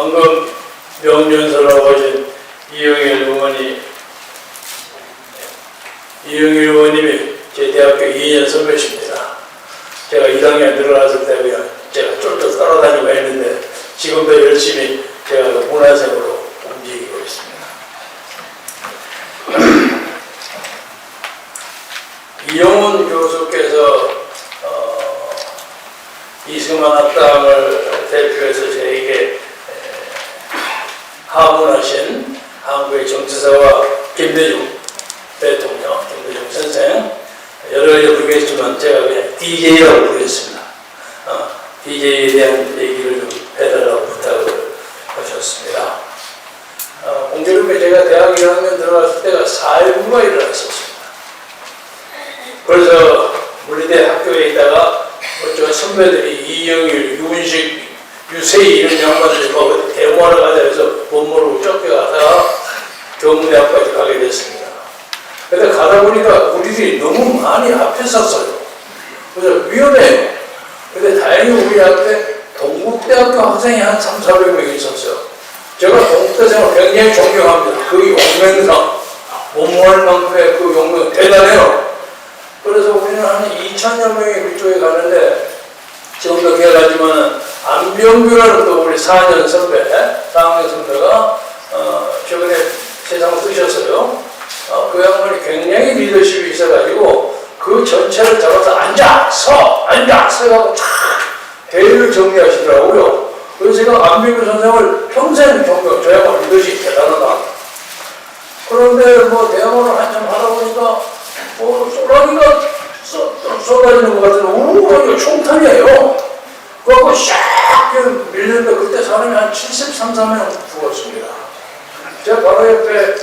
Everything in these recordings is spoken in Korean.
방금 명연설하고 하신 이영일 의원님이 제 대학교 2년 선배십니다. 제가 1학년 들어갔을 때 그냥 제가 쫄쫄 따라다니고 했는데 지금도 열심히 제가 문화생으로 움직이고 있습니다. 이용훈 교수께서 이승만 학당을 대표해서 저에게 하문하신 한국의 정치사와 김대중 대통령, 김대중 선생, 여러 가지 부르겠지만 제가 그냥 DJ라고 부르겠습니다. DJ에 대한 얘기를 좀 해달라고 부탁을 하셨습니다. 공교롭게 제가 대학 1학년 들어갔을 때가 4.19가 일어났었습니다. 그래서 물리대 학교에 있다가 저 선배들이 이영일, 유은식, 유세희 이런 양반들이 뭐 대모하러 가자 해서 못 모르고 쫓겨가다가 경무대학까지 가게 됐습니다. 근데 가다 보니까 우리들이 너무 많이 앞에 섰어요. 그래서 위험해요. 근데 다행히 우리 앞에 동국대학교 학생이 한 300~400명 있었어요. 제가 동국대생을 굉장히 존경합니다. 그 용맹상, 못모할 만큼의 그 용맹 대단해요. 그래서 우리는 한 2,000여 명이 그쪽에 가는데 지금도 기억하지만 안병규라는 또 우리 4년 선배, 4학년 선배가 최근에 세상 쓰셨어요. 그 양반이 굉장히 리더십이 있어가지고 그 전체를 잡아서 앉아, 서 하고 쫙 대회를 정리하시더라고요. 그래서 제가 안병규 선생을 평생 존경, 저 양반 리더십 대단하다. 그런데 뭐 대화를 한참 하다 보니까 소라기가 쏟아지는 것 같은데 이거 총탄이에요. 그래갖고 샥 밀렸는데 그때 사람이 한 73~74명 죽었습니다. 제가 바로 옆에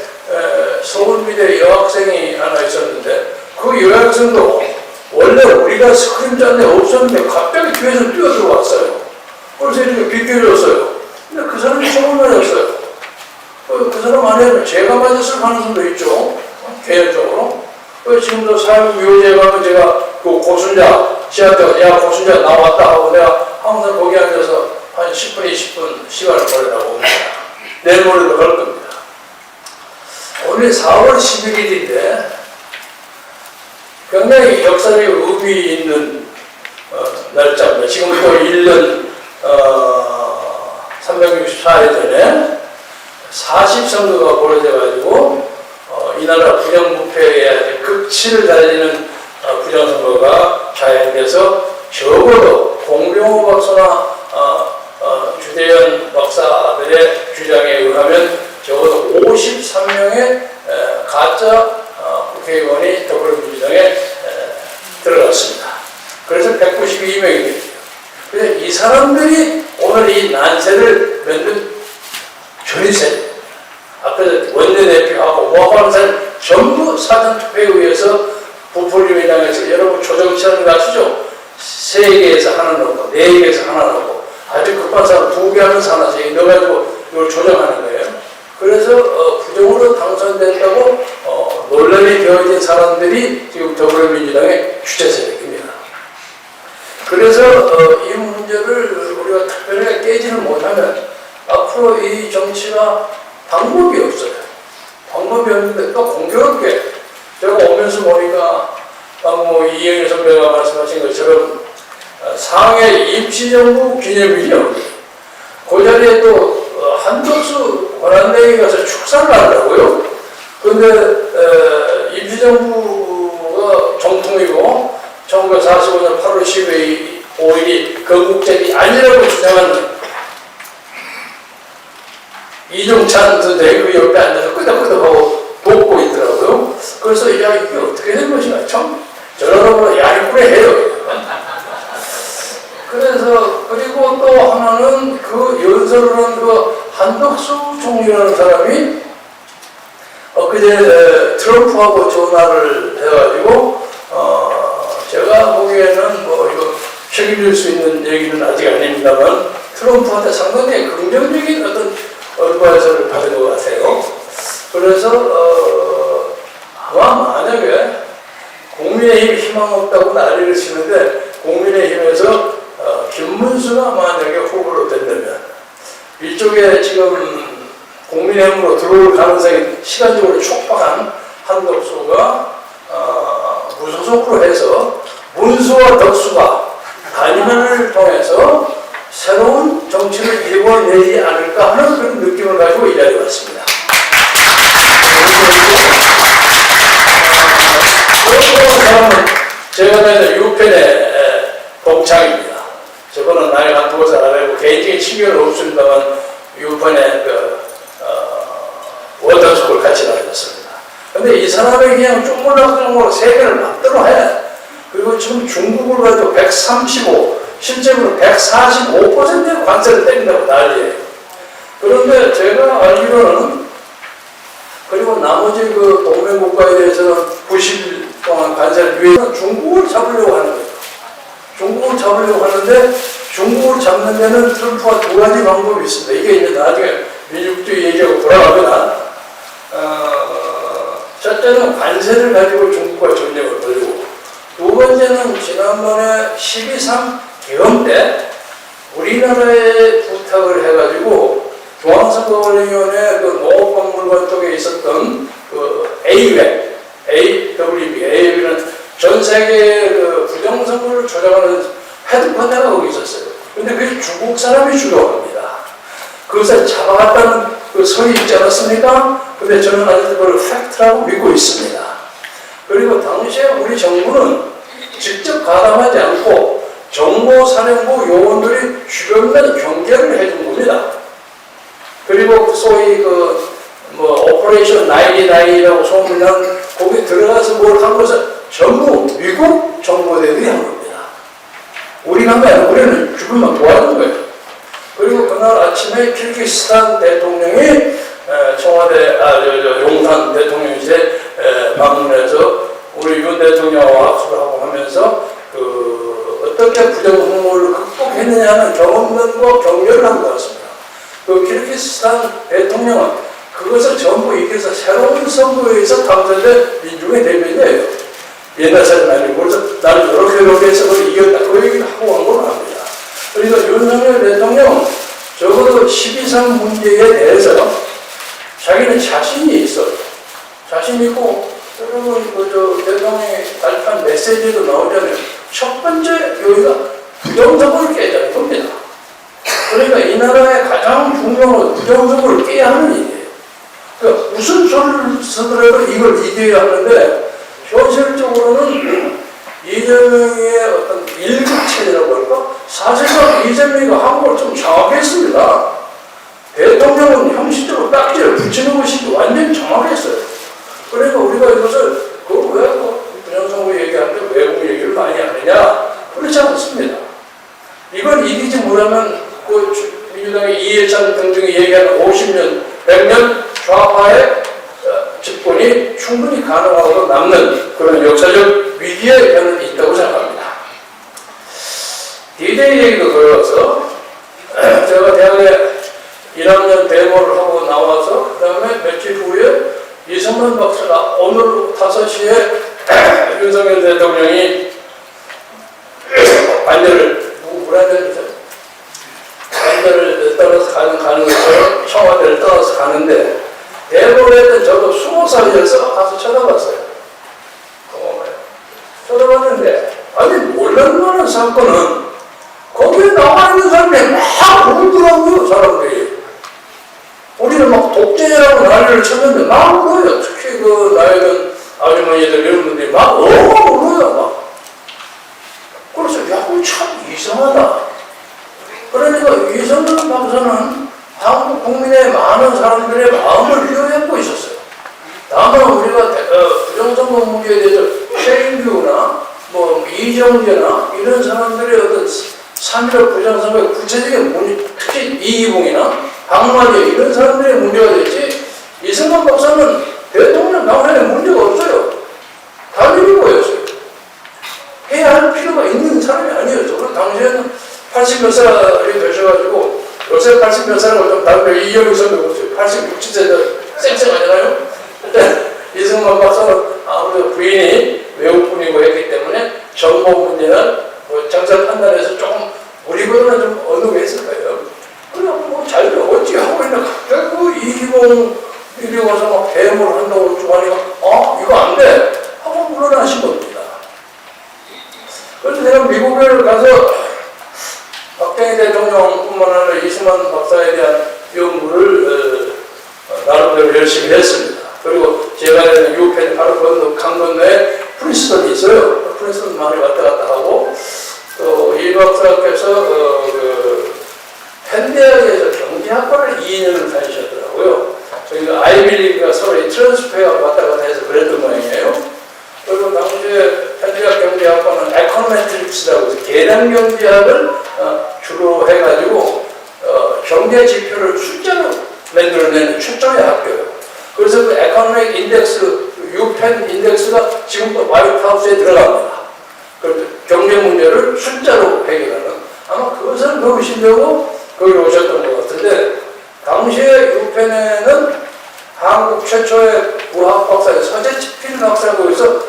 서울미대 여학생이 하나 있었는데 그 여학생도 원래 우리가 스크린 잔데 없었는데 갑자기 뒤에서 뛰어들어왔어요. 그래서 이렇게 비껴줬어요. 근데 그 사람이 서울만이었어요. 그 사람 안에는 제가 맞았을 가능성도 있죠. 개인적으로. 지금도 사회부요제에 가면 제가 그 고순자 씨한테 야 고순자 나왔다 하고 내가 항상 거기 앉아서 한 10분, 20분 시간을 보내라고 옵니다. 내일 모레도 갈 겁니다. 오늘 4월 11일인데 굉장히 역사적 의미 있는 날짜입니다. 지금부터 1년 364일 전에 40선거가 벌어져가지고 이 나라 부정부패의 극치를 달리는 부정선거가 자행돼서 적어도 공병호 박사나 주대현 박사들의 주장에 의하면 적어도 53명의 가짜 국회의원이 더불어민주당에 들어갔습니다. 그래서 192명이 됐죠. 그래서 이 사람들이 오늘 이 난세를 만든 전세, 앞에서 원내대표하고 뭐하는 사람 전부 사전투표에 의해서 부풀림의당에서 여러분 조정치하는 거 아시죠? 3개에서 하나 넣고 4개에서 하나 넣고 아주 급한 사람 2개 하면서 하나씩 넣어가지고 이걸 조정하는 거예요. 그래서 부정으로 당선된다고 논란이 되어진 사람들이 지금 더불어민주당의 주체 세력입니다. 그래서 이 문제를 우리가 특별하게 깨지는 못하면 앞으로 이 정치가 방법이 없어요. 방법이 없는데 또 공교롭게 제가 오면서 보니까 방금 이영일 선배가 말씀하신 것처럼 상해 임시정부 기념일이요. 그 자리에 또 한덕수 권한대행이 가서 축사를 하더라고요. 그런데 임시정부가 정통이고 1945년 8월 15일이 건국절이 아니라고 주장하는 이종찬 선생이 그 옆에 앉아서 끄덕끄덕하고 돕고 있더라고요. 그래서 야 이게 어떻게 된 것인가 참 저러고 야리꾸레 해요. 그래서 그리고 또 하나는 그 연설을 한 그 한덕수 총리라는 사람이 그제 트럼프하고 전화를 해가지고 제가 보기에는 뭐 이거 책임질 수 있는 얘기는 아직 아닙니다만 트럼프한테 상당히 긍정적인 어떤 어드바이저를 받은 것 같아요. 그래서 아마 만약에 국민의힘 희망 없다고 난리를 치는데 국민의힘에서 김문수가 만약에 후보로 된다면 이쪽에 지금 국민의힘으로 들어올 가능성이 시간적으로 촉박한 한덕수가 무소속으로 해서 문수와 덕수가 단일화를 통해서 새로운 정치를 이루어내지 않을까 하는 그런 느낌을 가지고 이 자리에 왔습니다. 제가 다니는 유펜의 동창입니다. 저번은 나이가 한 2살 아래고 개인적인 친교는 없습니다만 유펜의 워터스쿨 같이 다녔습니다. 근데 이 사람이 그냥 쪼물락쪼물락 세계를 막대로 해. 그리고 지금 중국을 가지고 135, 실제로 145%의 관세를 때린다고 난리예요. 그런데 제가 알기로는 그리고 나머지 그 동맹국가에 대해서는 90일 동안 관세를 유예는 중국을 잡으려고 하는 거예요. 중국을 잡으려고 하는데 중국을 잡는 데는 트럼프가 2가지 방법이 있습니다. 이게 이제 나중에 민주주의 얘기하고 돌아가면 첫째는 관세를 가지고 중국과 전쟁을 벌이고 두 번째는 지난번에 12.3 개헌 때 우리나라에 부탁을 해가지고 중앙선거관리위원회 그 농업박물관 쪽에 있었던 그 AWB는 전 세계 그 부정선거를 조작하는 헤드쿼터가 거기 있었어요. 근데 그게 중국 사람이 주도합니다. 그것을 잡아갔다는 그 설이 있지 않았습니까? 근데 저는 아직도 그걸 팩트라고 믿고 있습니다. 그리고 당시에 우리 정부는 직접 가담하지 않고 정보사령부 요원들이 주변면 경계를 해준 겁니다. 그리고 소위 오퍼레이션 99이라고 소문난 거기 들어가서 뭘 한 것은 전부 미국 정보대들이 한 겁니다. 우리가 한 게 아니라 우리는 주변만 도와준 거예요. 그리고 그날 아침에 키르기스탄 대통령이 청와대, 용산 대통령실에 방문해서 우리 윤 대통령과 악수를 하고 하면서 어떻게 부정선거를 극복했느냐는 경험론과 격려를 한 것 같습니다. 그 키르기스탄 대통령은 그것을 전부 이겨서 새로운 선거에서 당선된 민중의 대변이에요. 옛날 사람 아니고 그래서 나는 이렇게 해서 그걸 이겼다. 그 얘기를 하고 한 건 압니다. 그러니까 윤석열 대통령 적어도 12.3 문제에 대해서 자기는 자신이 있어요. 자신 있고 여러분 대통령이 발표한 메시지도 나오잖아요. 첫 번째 여기가 부정선거를 깨자는 겁니다. 그러니까 이 나라의 가장 중요한 건 부정선거를 깨야 하는 일이에요. 그러니까 무슨 소리를 쓰더라도 이걸 이겨야 하는데 현실적으로는 이재명의 어떤 일극체라고 할까? 사실상 이재명이가 한 걸 좀 정확했습니다. 대통령은 형식적으로 딱지를 붙이는 것이 완전히 정확했어요. 그러니까 우리가 이것을 왜 부정선거 얘기하는데 외국 얘기를 많이 하느냐? 그렇지 않습니다. 이걸 이기지 못하면 민주당의 이해찬 등등이 얘기하는 50년, 100년 좌파의 집권이 충분히 가능하고 남는 그런 역사적 위기에 저는 있다고 생각합니다. D-Day 얘기도 들어가서 제가 대학에 1학년 데모를 하고 나와서 그 다음에 며칠 후에 이성만 박사가 오늘 5시에 윤석열 대통령이 반대를 떠나서 가는 것처럼 청와대를 떠나서 가는데 데모를 했던 저도 20살이어서 가서 쳐다봤어요. 쳐다봤는데 아니 몰랐는 사건은 거기에 나와 있는 사람들이 막 울더라고요. 사람들이. 우리는 막 독재자라고 난리를 쳤는데 막 울어요. 특히 나이 든 아주머니들 이런 분들이 막 울어요. 막. 그래서 야, 참 이상하다. 그러니까 이성만 박사는 한국 국민의 많은 사람들의 마음을 위로했고 있었어요. 다만 우리가 부정선거 문제에 대해서 최인규나 이정재나 이런 사람들의 어떤 3.15 부정선거의 구체적인 문제, 특히 이기봉이나 박마디 이런 사람들의 문제가 됐지 이성만 박사는 대통령 당선에 문제가 없어요. 당연히 보였어요. 해야 할 필요가 있는 사람이 아니었죠. 그리고 당시에는 80몇 살이 되셔가지고 요새 80몇 살은 좀 다른데 이영희 선배 보세요. 86, 7세들 쌩쌩하잖아요. 그때 이승만 박사는 아무래도 부인이 외국분이고 했기 때문에 정보 문제는 정책 판단에서 조금 우리보다는 좀 어느 게 있을 거예요. 그래갖고 잘 되고 이종 이리 와서 막 대응을 한다고 쭉 하니까 이거 안 돼 하고 물러나신 겁니다. 그래서 내가 미국에 가서 박정희 대통령뿐만 아니라 이승만 박사에 대한 연구를 나름대로 열심히 했습니다. 그리고 제가 있는 유펜 바로 강 건너에 프린스턴이 있어요. 프린스턴 많이 왔다 갔다 하고 또 이 박사께서 펜대학에서 경제학과를 2년을 다니셨더라고요. 저희가 아이비리그가 서로 트랜스페어가 왔다 갔다 해서 그랬던 모양이에요. 그리고 당시에 펜대학 경제학과는 에코노메트릭스라고 해서 계량경제학을 주로 해가지고 경제 지표를 숫자로 만들어내는 최초의 학교예요. 그래서 그 에코노믹 인덱스, 유펜 인덱스가 지금도 화이트하우스에 들어갑니다. 그 경제 문제를 숫자로 해결하는 아마 그것을 배우시려고 거기 오셨던 것 같은데 당시에 유펜에는 한국 최초의 무학 박사의 서재필 박사가 거기서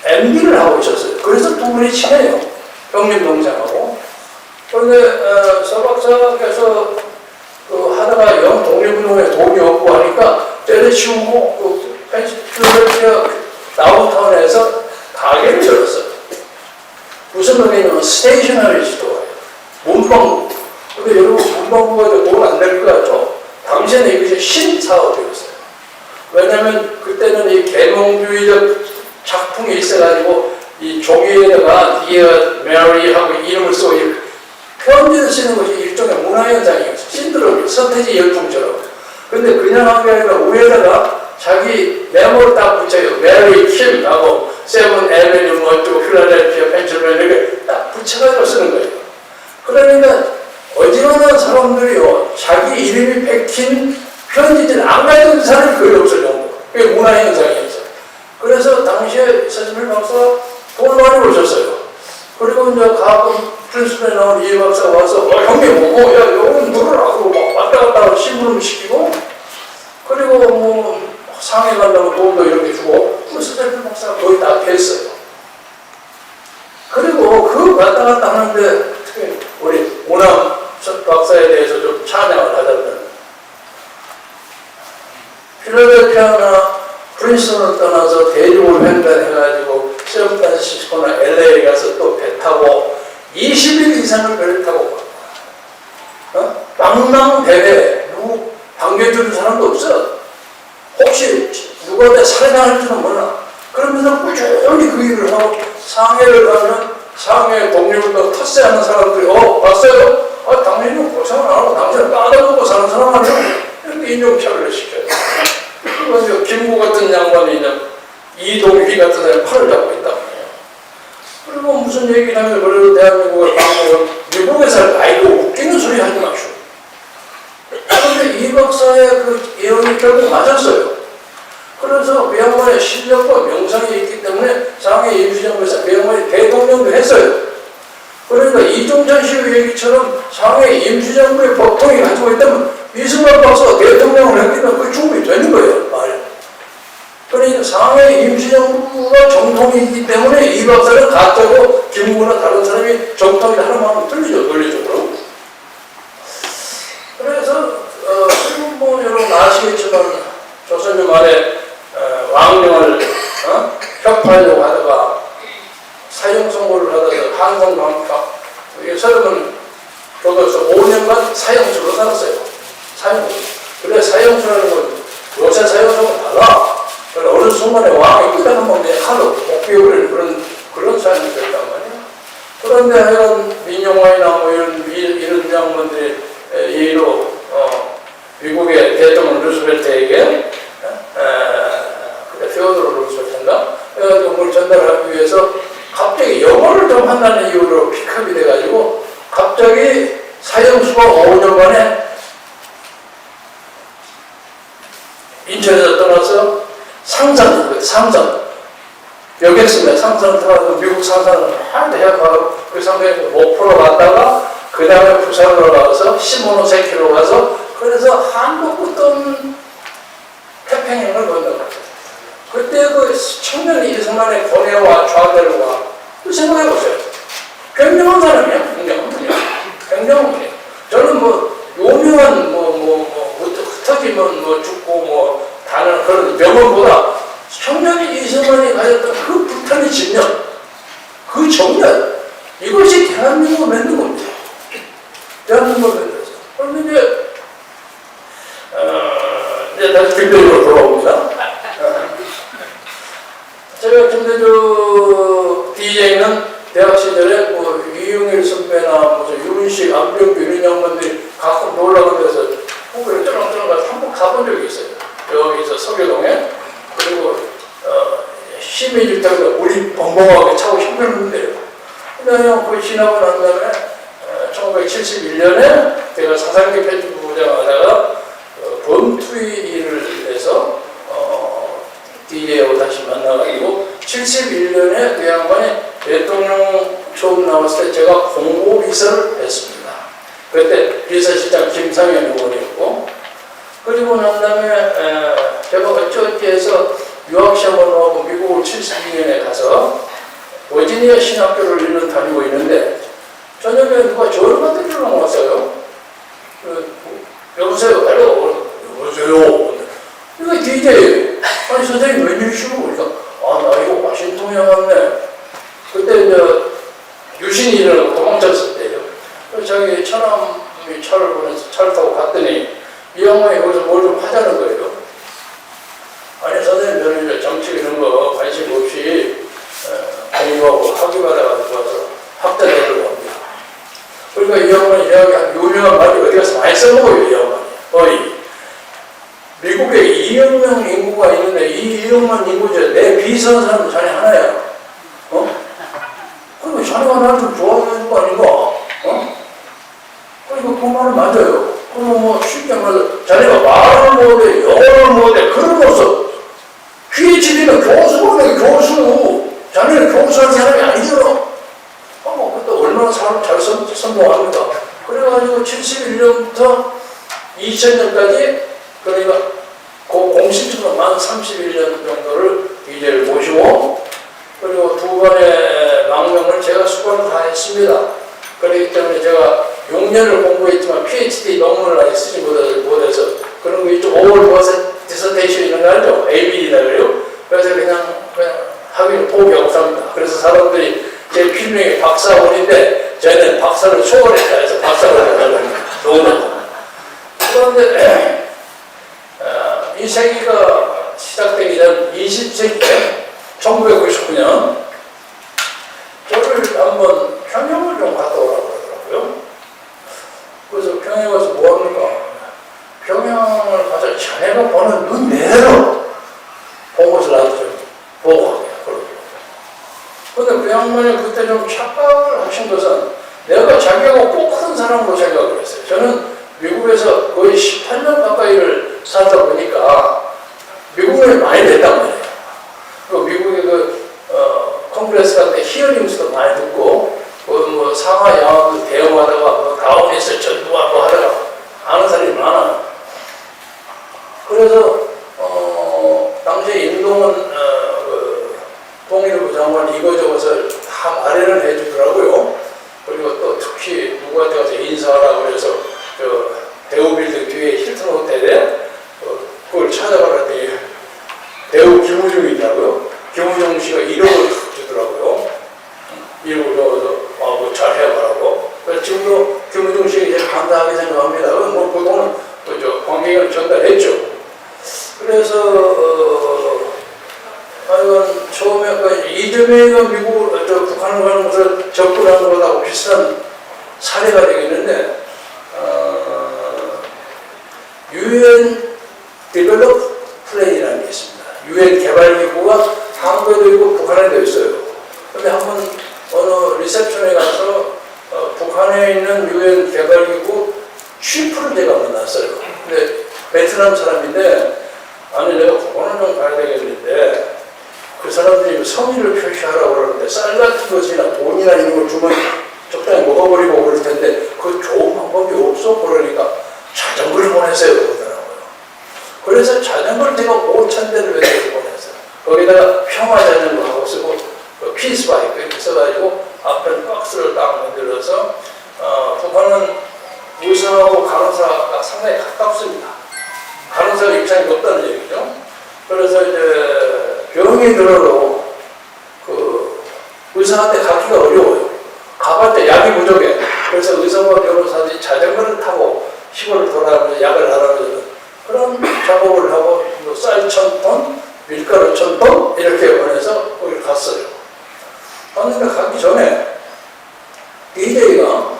MB를 하고 있었어요. 그래서 두 분이 친해요. 형님 동생하고. 그런데 서 박사께서 하다가 영 독립운동에 돈이 없고 하니까 때려치우고 필라델피아 다운타운에서 가게를 열었어요. 무슨 의미냐면 스테이셔너리 스토어예요. 문방구. 근데 여러분 문방구가 돈 안 될 것 같죠? 당시에는 이것이 신사업이었어요. 왜냐하면 그때는 이 계몽주의적 작품이 있어가지고 이 종이에다가 디어 메리하고 이름을 쓰고 편지를 쓰는 것이 일종의 문화현상이었어요. 신드롬이 서태지 열풍처럼. 근데 그냥 한 게 아니라 위에다가 자기 메모를 딱 붙여요. 메리 킴하고 세븐 에베뉴 어쩌고 필라델피아 펜실베니아 이렇게 딱 붙여가지고 쓰는 거예요. 그러니까 어지간한 사람들이요 자기 이름이 박힌 편지지를 안 가진 사람이 거의 없을 정도. 그게 문화현상이었어요. 그래서 당시에 서지필 박사 돈 많이 벌셨어요. 그리고 이제 가끔 프린스턴에 나온 이 박사가 와서 형님 야 요건 누르라고 막 왔다 갔다 하고 심부름 시키고 그리고 뭐 상해 간다고 돈도 이렇게 주고 프린스턴 박사가 거의 다 뺐어요. 그리고 그 왔다 갔다 하는데 특히 우리 오남 박사에 대해서 좀 찬양을 하자면 필라델피아나 프린스턴을 떠나서 대륙을 횡단해가지고 샌프란시스코나 LA 가서 또 배 타고 20일 이상을 배를 타고 망망대해 누구 반겨주는 사람도 없어. 혹시 누가 내 살해당할지는 몰라. 그러면서 꾸준히 그 일을 하고 상해를 가면 상해 독립운동 텃세하는 사람들이 봤어요? 당신은 고생을 안 하고 당신은 까다먹고 사는 사람 아니야? 이렇게 인종차별을 시켜요. 그리고 이제 김구 같은 양반이 이제 이동휘 같은 사람이 팔을 잡고 있단 말이에요. 그리고 무슨 얘기를 하면 그래도 대한민국을 방문하면 미국에서 이거 웃기는 소리 하지 마시오. 그런데 이 박사의 그 예언이 결국 맞았어요. 그래서 그 양반의 실력과 명성이 있기 때문에 장애 임시정부에서 그 양반이 대통령도 했어요. 그러니까 이종찬 씨 얘기처럼 장애 임시정부의 보통이 가지고 있다면 이승만 박사가 대통령을 했기는 그게 충분히 되는 거예요. 말이에요. 그러니까 상해 임시정부가 정통이기 때문에 이 박사는 가짜고 김구나 다른 사람이 정통이다 하는 마음이 틀리죠. 논리적으로. 그래서 그리고 뭐 여러분 아시겠지만 조선조 말에 왕령을 혁파하려고 하다가 사형선고를 하다가 한성방파 서름은 교도소 5년간 사형수로 살았어요. 사형수. 그래 사형수라는 건 요새 사형수는 달라. 어느 순간에 왕이 끝나면 그냥 하루 못 비우는 그런 삶이 됐단 말이에요. 그런데 하여간 민영화이나 뭐 이런 장관들이 예로 미국의 대통령 루스벨트에게 테오도로 루스벨트인가? 그래가지고 뭘 전달하기 위해서 갑자기 영어를 좀 한다는 이유로 픽업이 돼가지고 갑자기 사형수가 5년간에 인천에서 떠나서 상선 여객선에 상선을 타고 미국 상선을 하나도 해가지고 그 상선에서 목포로 갔다가 그 다음에 부산으로 가서 시모노세키로 가서 그래서 한국부터 태평양을 건너갔어요. 그때 그 청년 이승만의 고뇌와 좌절과 그 생각해보세요. 굉장한 사람이야. 굉장한 분이야. 굉장한 분이야. 저는 뭐 요명한 흩어진 숨기면 뭐 죽고 뭐 다른 그런 명언보다 형님이 이승만이 가졌던 그 불타는 집념, 그 정년, 이것이 대한민국을 만든 겁니다. 대한민국을 만들었어. 그럼 이제 다시 김대중으로 돌아옵니다. 제가 김대중 DJ는 대학 시절에 뭐 이용일 선배나 무슨 유은식, 안병규 이런 양반들이 가끔 놀라고 그래서 홍보를 쩌렁쩌렁 가서 한번 가본 적이 있어요. 여기서 서교동에. 그리고 시민주택에서 우리 벙벙하게 차고 힘들는데요. 그냥 그 지나고 난 다음에 1971년에 제가 사상계 편집부장 하다가 범투의 일을 해서 DJ하고 다시 만나가지고 71년에 그 양반이 대통령 처음 나왔을 때 제가 공보비서를 했습니다. 그때 비서실장 김상현 의원이었고, 그리고 난 다음에 제가 어찌어찌해서 유학시험을 하고 미국을 72년에 가서 버지니아 신학교를 1년 다니고 있는데 저녁에 누가 저를 만들려고 왔어요. 여보세요? 여보세요? 이거 DJ. 아니 선생님 웬일이시고? 그러니까 나 이거 와싱턴에 왔네. 그때 이제 유신이라고 도망쳤을 때요. 자기 처남이 차를 보내서 차를 타고 갔더니 이 양반이 거기서 뭘 좀 하자는 거예요. 아니 선생님 저는 이제 정치 이런 거 관심 없이 공부하고 학위 받아가지고 와서 학자되려고 합니다. 그러니까 이 양반이 이야기한 유명한 말이 어디 가서 많이 써먹어요. 이 양반이. 미국에 2억 명 인구가 있는데 이 2억만 인구죠. 내 비서한 사람은 자네 하나야. 그리고 자네가 나를 좀 좋아하는 거 아닌가? 그리고 그 말은 맞아요. 그리고 뭐 쉽게 말해서 자네가 말을 못해, 영어를 못해, 그러면서 PhD는 교수거든, 교수. 자네는 교수한 사람이 아니잖아. 그때 얼마나 사람 잘 성공합니까? 그래가지고 71년부터 2000년까지 그러니까 그 공식적으로 만 31년 정도를 DJ를 모시고 그리고 두 번의 망명을 제가 수고를 다 했습니다. 그렇기 때문에 제가 6년을 공부했지만 PhD 논문을 아직 쓰지 못해서 그런 거 있죠. 오버버스 디서테이션 이런 거 알죠? ABD다 그래요. 그래서 그냥 학위를 포기하고 삽니다. 그래서 사람들이 제 필명이 박사원인데 저는 박사를 초월했다 해서 박사원을 하려고 논문. 그런데 이 세기가 시작되기 전 20세기 1999년 저를 한번 평양을 좀 갔다 오라고 그러더라고요. 그래서 평양에 가서 뭐 합니까? 평양을 가서 자네가 보는 눈 내로 보고서 나도 좀 보고 하게 그러더라고요. 근데 그 양반이 그때 좀 착각을 하신 것은 내가 자기하고 꼭 큰 사람으로 생각을 했어요. 저는 미국에서 거의 18년 가까이를 살다 보니까 미국을 많이 됐단 말이에요. 그리고 미국의 콩그레스 같은 히어링스도 많이 듣고, 뭐 상하 양화도 대응하다가 뭐 다운에서 전두하고 하다가 아는 사람이 많아요. 그래서 당시에 임동원 통일부 장관이 이거저것을 다 마련을 해주더라고요. 그리고 또 특히 누구한테 가서 인사하라고 그래서 대우빌딩 뒤에 힐튼 호텔에 그걸 찾아가라더니 배우 김우중이 있다고요. 김우중 씨가 1억을 주더라고요. 1억을 줘서 뭐 잘 해봐라고. 그래서 지금도 김우중 씨가 이제 감사하게 생각합니다. 뭐 그 돈은 관계인을 전달했죠. 그래서 하여간 처음에 이재명이가 북한을 가는 것을 접근하는 것하고 비슷한 사례가 되겠는데 UN Develop Plan이라는 게 있습니다. UN 개발기구가 한국에도 있고 북한에도 있어요. 근데 한번 어느 리셉션에 가서 북한에 있는 UN 개발기구 취프를 제가 만났어요. 근데 베트남 사람인데 아니 내가 그거는 좀 가야 되겠는데 그 사람들이 성의를 표시하라고 그러는데 쌀 같은 것이나 돈이나 이런 걸 주면 적당히 먹어버리고 그럴 텐데 그 좋은 방법이 없어. 그러니까 자전거를 보내세요 그러더라고요. 그래서 자전거를 제가 5,000대를 보냈어요. 거기다가 평화 자전거하고 쓰고 피스 바이크 이렇게 써가지고 앞에 박스를 딱 만들어서 북한은 우선하고 간호사가 상당히 가깝습니다. 간호사 입장이 없다는 얘기죠. 그래서 이제 병이 들어도 그 의사한테 가기가 어려워요. 가봤자 약이 부족해. 그래서 의사와 변호사들이 자전거를 타고 시골을 돌아가면서 약을 알아주는 그런 작업을 하고 쌀 1,000톤, 밀가루 1,000톤 이렇게 보내서 거기 갔어요. 갔는데 가기 전에 DJ가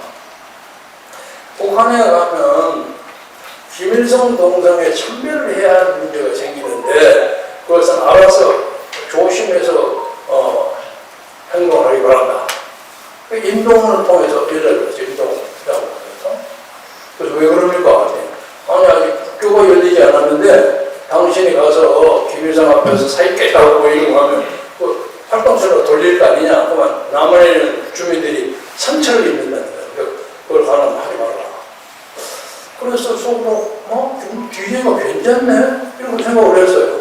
북한에 가면 김일성 동상에 참배를 해야 할 문제가 생기는데 그것은 알아서 조심해서 행동하기 바란다. 임동원을 통해서 연락을 했죠. 임동원이라고 해서. 그래서 왜 그럽니까? 아니 아직 국교가 열리지 않았는데 당신이 가서 김일성 앞에서 사익게하고 뭐 이런 거 하면 그 활동처럼 돌릴 거 아니냐. 그만 남한에 있는 주민들이 상처를 입는다는 거예요. 그걸 가능하면 하지 말라. 그래서 속으로 DJ가 괜찮네? 이런 생각을 했어요.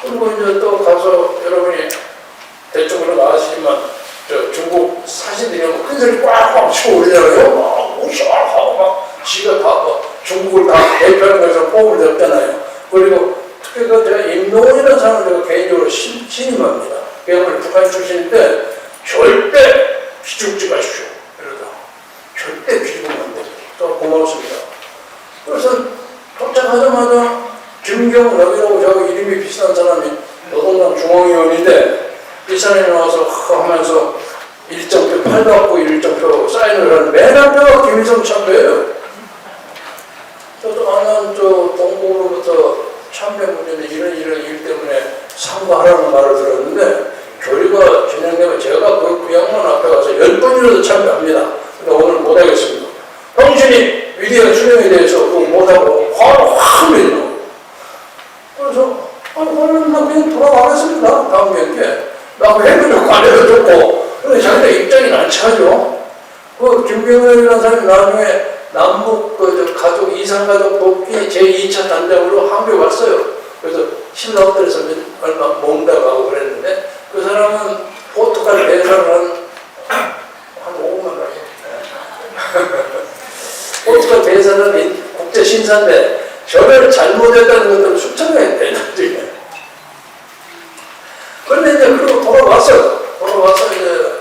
그리고 이제 또 가서 여러분이 대충 그런 거 아시지만 저 중국 사신들이 큰 소리 꽉꽉 치고 올리잖아요. 막 우시하고 막 지가 다 중국을 다 대표하는 것처럼 폼을 잡잖아요. 그리고 특히 그 제가 임동원이라는 사람을 제가 개인적으로 신임합니다. 그야말로 북한 출신인데 절대 기죽지 마십시오. 이러다 절대 기죽으면 안 되죠. 또 고맙습니다. 그래서 도착하자마자 김경락이라고 저하고 이름이 비슷한 사람이 노동당 중앙위원인데 이 사람이 나와서 하면서 일정표 팔갖고 일정표 사인을 하는 맨 앞에가 김일성 참배예요. 저도 나는 저 동부로부터 참배 문제인데 이런 일 때문에 상고하라는 말을 들었는데 교리가 진행되면 제가 그 양반 앞에 가서 10번이라도 참배합니다. 근데 오늘 못하겠습니다. 당신이 위대한 수령에 대해서 그거 못하고 화를 확 내는 그래서 오늘 나 그냥 돌아가겠습니다. 다음 경기에. 나 그 해보려고 안 해줬고 근데 자기가 입장이 난처하죠. 그 김경현이라는 사람이 나중에 남북 그 가족 이산가족 돕기 제2차 단장으로 한국에 왔어요. 그래서 신라호텔에서 얼마 몽다 가고 그랬는데 그 사람은 포르투갈 대사를 한 5억만 가요. 포르투갈 대사는 국제 신사인데 저를 잘못했다는 것들을 수천명이 돼 나중에. 그런데 이제 그러고 돌아왔어요. 돌아와서 이제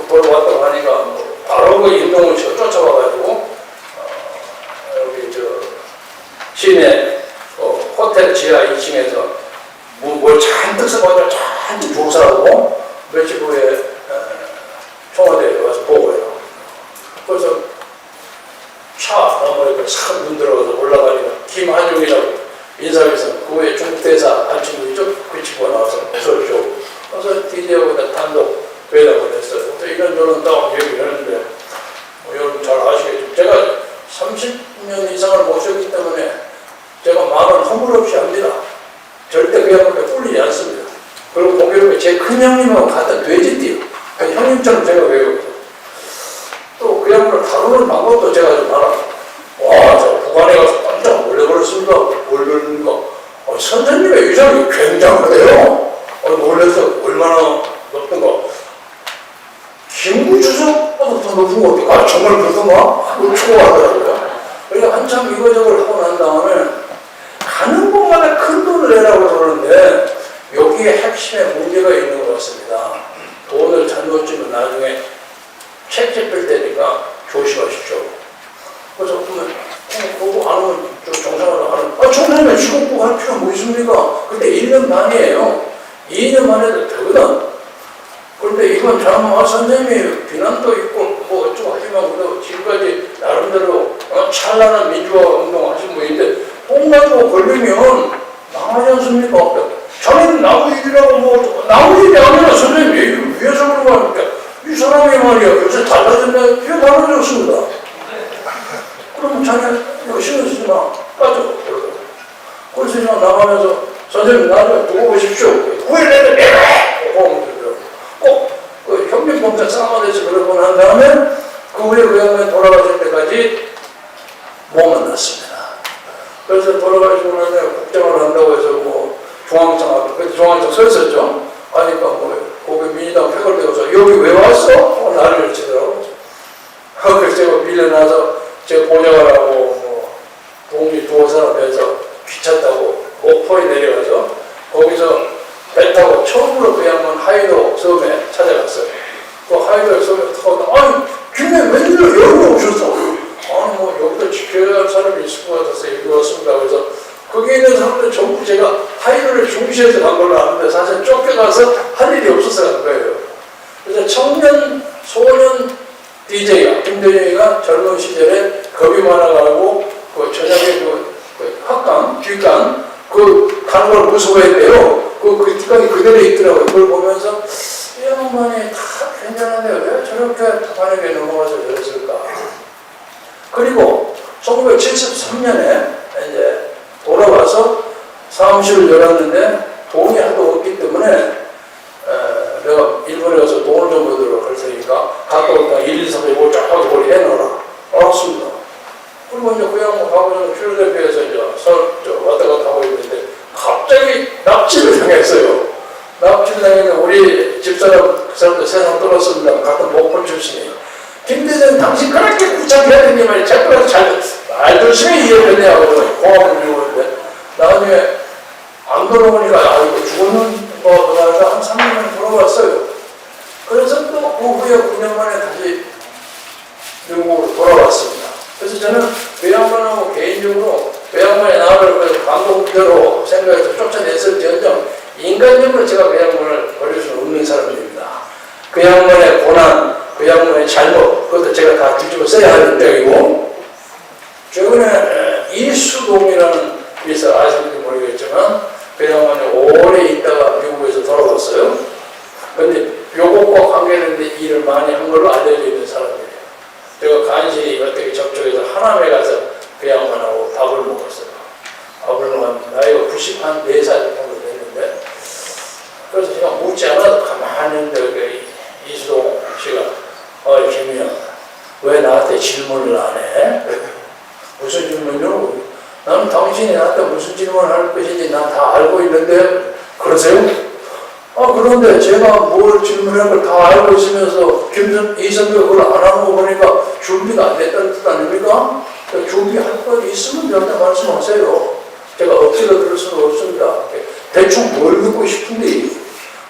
돌아왔다고 하니까 바로 그 임동훈 씨가 쫓아와가지고 여기 저 시내 호텔 지하 2층에서 뭘 잔뜩 써가지고 잔뜩 조사하고 며칠 후에 청와대에 와서 보고해요. 그래서 차 너머니까 싹 문 들어가서 올라가니까 김한중이라고 인사에서 그 후에 중국 대사 한 친구 있죠? 그 친구가 나와서 어서오쇼. 그래서 DJ하고 단독 회담을 했어요. 또 이런저런 딱 얘기를 하는데 여러분 잘 아시겠죠? 제가 30년 이상을 모셨기 때문에 제가 말은 허물 없이 합니다. 절대 그야말로 꿀리지 않습니다. 그리고 공교롭게 제 큰형님하고 같은 돼지띠요. 형님처럼 제가 외우고 또 그야말로 다루는 방법도 제가 좀 알아요. 와, 저 북한에 가서 깜짝 놀래버렸습니다. 뭘 그러는가. 선생님의 위상이 굉장하대요. 놀래서 얼마나 높던가. 김구 주석보다 더 높은 거 어떨까? 정말 그렇던가? 초조하더라고요. 그러니까 한참 이거저걸 하고 난 다음에 가는 곳마다 큰 돈을 내라고 그러는데 여기에 핵심에 문제가 있는 것 같습니다. 돈을 잘못 주면 나중에 책 잡힐 때니까 조심하십시오. 그래서 그러면 그거 안 하면 정상화도 안 하면 정상에 직업부 할 필요가 뭐 있습니까? 그때 1년 반이에요. 2년 만에도 되거든. 그런데 이건 참 선생님이 비난도 있고 뭐 어쩌고 하지만 그래도 지금까지 나름대로 찬란한 민주화 운동 하신 분인데 돈 가지고 걸리면 망하지 않습니까? 저는 나무 일이라고 뭐 나무 일이 아니라 선생님 위에서 그런 거 하니까 이 사람이 말이야 요새 달라졌네. 이게 달라졌습니다. 그럼 자네 이거 신경 쓰지 마. 빠져. 그래서 제가 나가면서 선생님 나중에 두고 보십시오. 후회를 내면 꼭그 혁명공사 싸움에서 그러고 난 다음에 그 후에 그 양반이 돌아가실 때까지 못 만났습니다. 그래서 돌아가시고 나서 국정을 한다고 해서 뭐 중앙청 앞에 그때 중앙청 서 있었죠. 하니까 뭐 거기 민주당 폐걸되어서 여기 왜 왔어? 난리를 치더라고. 그래서 제가 밀려나서 제가 보좌관하고 뭐 두어 사람 해서 기차 타고 목포에 내려가서 거기서 배 타고 처음으로 그 양반 하이도 섬에 찾아갔어요. 그 하이도 섬에 타고 아니 김에 웬일로 여기로 오셨어? 아니 뭐 여기도 지켜야 할 사람이 있을 것 같아서 여기 왔습니다. 그래서 거기 있는 사람들 전부 제가 하이도를 중시해서 간 걸로 아는데 사실 쫓겨가서 할 일이 없어서 간 거예요. 그래서 청년 소년 DJ가 김대중이가 젊은 시절에 겁이 많아가지고 그 저녁에 그 합강 뒷강 그 가는 걸 무서워했대요. 그 뒷강이 그대로 있더라고요. 그걸 보면서 이 양반이 다 괜찮은데 왜 저렇게 만약에 넘어가서 저랬을까. 그리고 1973년에 이제 돌아와서 사무실을 열었는데 돈이 하도 없기 때문에 내가 일본에 가서 돈을 좀 얻으러 갈 테니까 가까우니까 1, 2, 3, 4, 5 쫙 하고 그걸 해놓으라. 알았습니다. 그리고 이제 그 양반 가고 필요대표에서 이제 왔다 갔다 하고 있는데 갑자기 납치를 당했어요. 납치를 당했는데 우리 집사람 그 사람도 세상 떠났습니다. 같은 목포 출신이에요. 김대중 당신 그렇게 구착해야 되니 말이야. 자꾸 알조심히 이해했네 하고 고함을 들고 있는데 나중에 안 돌아오니까 아이고 죽었는 거보다가 한 3년 돌아왔어요. 그래서 또 그 후에 9년 만에 다시 미국으로 돌아왔습니다. 그래서 저는 그 양반하고 개인적으로 그 양반의 나를 감동대로 생각해서 쫓아냈을지언정 인간적으로 제가 그 양반을 버릴 수는 없는 사람입니다. 그 양반의 고난, 그 양반의 잘못, 그것도 제가 다 뒤집어 써야 하는 입장이고 최근에 이수동이라는 일사 아실지 모르겠지만 그 양반이 오래 있다가 미국에서 돌아왔어요. 그런데 요것과 관계되는 일을 많이 한 걸로 알려져 있는 사람이에요. 제가 간신히 어떻게 접촉해서 하남에 가서 그 양반하고 밥을 먹었어요. 밥을 먹었는데 나이가 94살 정도 됐는데 그래서 제가 묻지 않아도 가만히 있는데 그 이수동 씨가 김이야 왜 나한테 질문을 안 해? 무슨 질문이요? 나는 당신이 나한테 무슨 질문을 할 것인지 난 다 알고 있는데 그러세요? 그런데 제가 뭘 질문할 걸 다 알고 있으면서 이선배가 그걸 안 하는 거 보니까 준비가 안 됐다는 뜻 아닙니까? 준비할 거 있으면 저한테 말씀하세요. 제가 억지로 들을 수는 없습니다. 대충 뭘 듣고 싶은데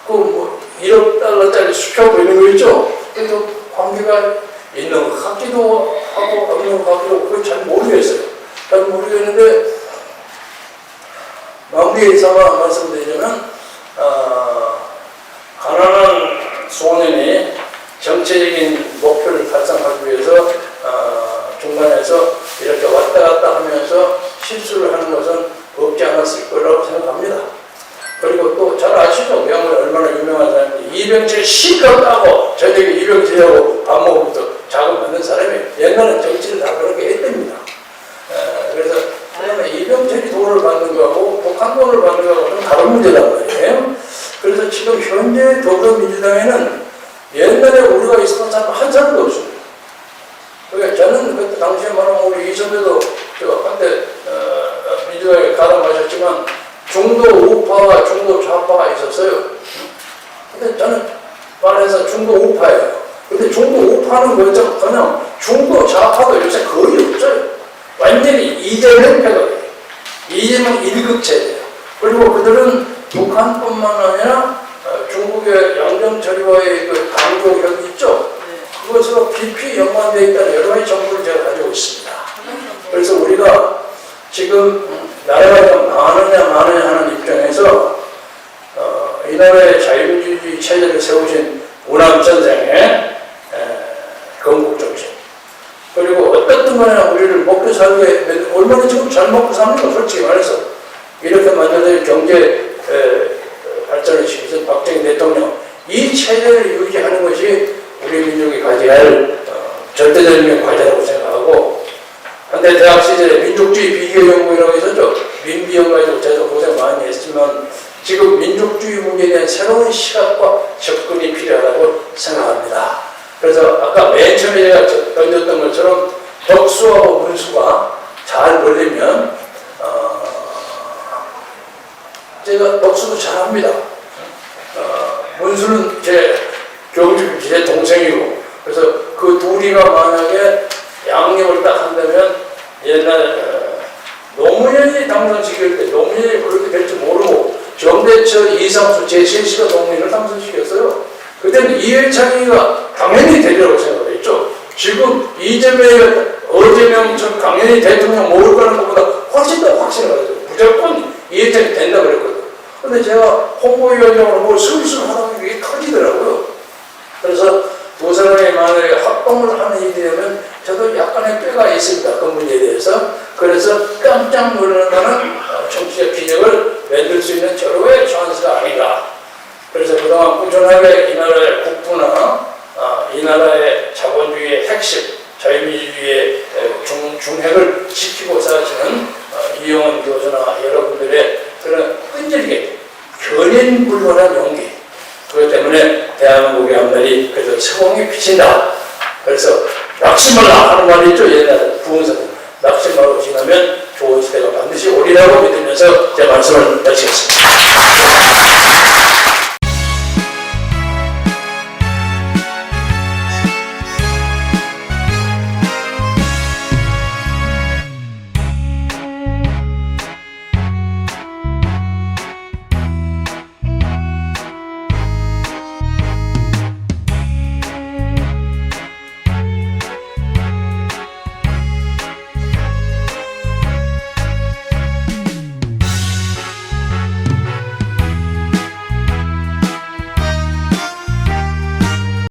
그 1억 달러짜리 수표하고 있는 거 있죠? 그래도 관계가 있는 것 같기도 하고 없는 것 같기도 하고 그걸 잘 모르겠어요. 잘 모르겠는데 마무리 삼아 말씀드리자면 가난한 소년이 정체적인 목표를 달성하기 위해서 중간에서 이렇게 왔다 갔다 하면서 실수를 하는 것은 없지 않았을 거라고 생각합니다. 그리고 또 잘 아시죠? 그 양반이 얼마나 유명한 사람인지 이병철 시가 따고 저녁에 이병철하고 밥 먹으면서 자금 받는 사람이 옛날엔 정치를 다 그렇게 했답니다. 그래서 이병철이 돈을 받는 거하고 북한 돈을 받는 거하고는 다른 문제란 말이에요. 그래서 지금 현재 더불어민주당에는 옛날에 우리가 있었던 사람 한 사람도 없습니다. 그러니까 저는 그때 당시에 말하면 우리 이선배도 제가 한때 민주당에 가담하셨지만 중도 우파와 중도 좌파가 있었어요. 근데 저는 말해서 중도 우파예요. 근데 중도 우파는 그냥 중도 좌파도 요새 거의 없어요. 완전히 이재명 패거리예요. 이재명 1급 체제예요. 그리고 그들은 북한뿐만 아니라 중국의 양정처리와의 그 강조력이 있죠. 그것으로 깊이 연관되어 있다는 여러 가지 정보를 제가 가지고 있습니다. 그래서 우리가 지금 나라가 좀 망하느냐 하는 입장에서 이 나라의 자유민주주의 체제를 세우신 우남선생의 건국정신 그리고 어떻든 간에 우리를 먹고 살게 얼마나 지금 잘 먹고 삽니까? 솔직히 말해서 이렇게 만들어진 경제 발전을 시키신 박정희 대통령 이 체제를 유지하는 것이 우리 민족이 가져야 할 절대적인 과제라고 생각하고 한때 대학 시절에 민족주의 비교연구이라고 있었죠. 민비연 가지고 제가 고생 많이 했지만 지금 민족주의 문제에 대한 새로운 시각과 접근이 필요하다고 생각합니다. 그래서 아까 맨 처음에 제가 던졌던 것처럼 덕수하고 문수가 잘 걸리면 제가 덕수도 잘합니다. 문수는 제 동생이고 그래서 그 둘이가 만약에 양립을 딱 한다면 옛날 노무현이 당선시킬 때 노무현이 그렇게 될 줄 모르고 정대처, 이상수, 제시씨가 노무현을 당선시켰어요. 그때는 이회창이가 당연히 되리라고 생각을 했죠. 지금 이재명이 어제명처럼 당연히 대통령 모을 거라는 것보다 훨씬 더 확신을 가졌어요. 무조건 이회창이 된다고 그랬거든요. 근데 제가 홍보위원장으로 뭐 술술 하다 보니 이게 터지더라고요. 그래서 두 사람이 만약에 합동을 하는 일이 되면 저도 약간의 꾀가 있습니다. 그 문제에 대해서. 그래서 깜짝 놀라는 정치적 기적을 만들 수 있는 절호의 찬스가 아닌가. 그래서 그동안 꾸준하게 이 나라의 국부나 이 나라의 자본주의의 핵심, 자유민주주의의 중핵을 지키고 사시는 이용원 교수나 여러분들의 그런 끈질기, 견인불원한 용기. 그것 때문에 대한민국의 앞날이 그래서 성공이 비친다. 그래서 낙심하라 하는 말이 있죠. 옛날에 부흥사들. 낙심하고 지나면 좋은 시대가 반드시 오리라고 믿으면서 제 말씀을 마치겠습니다.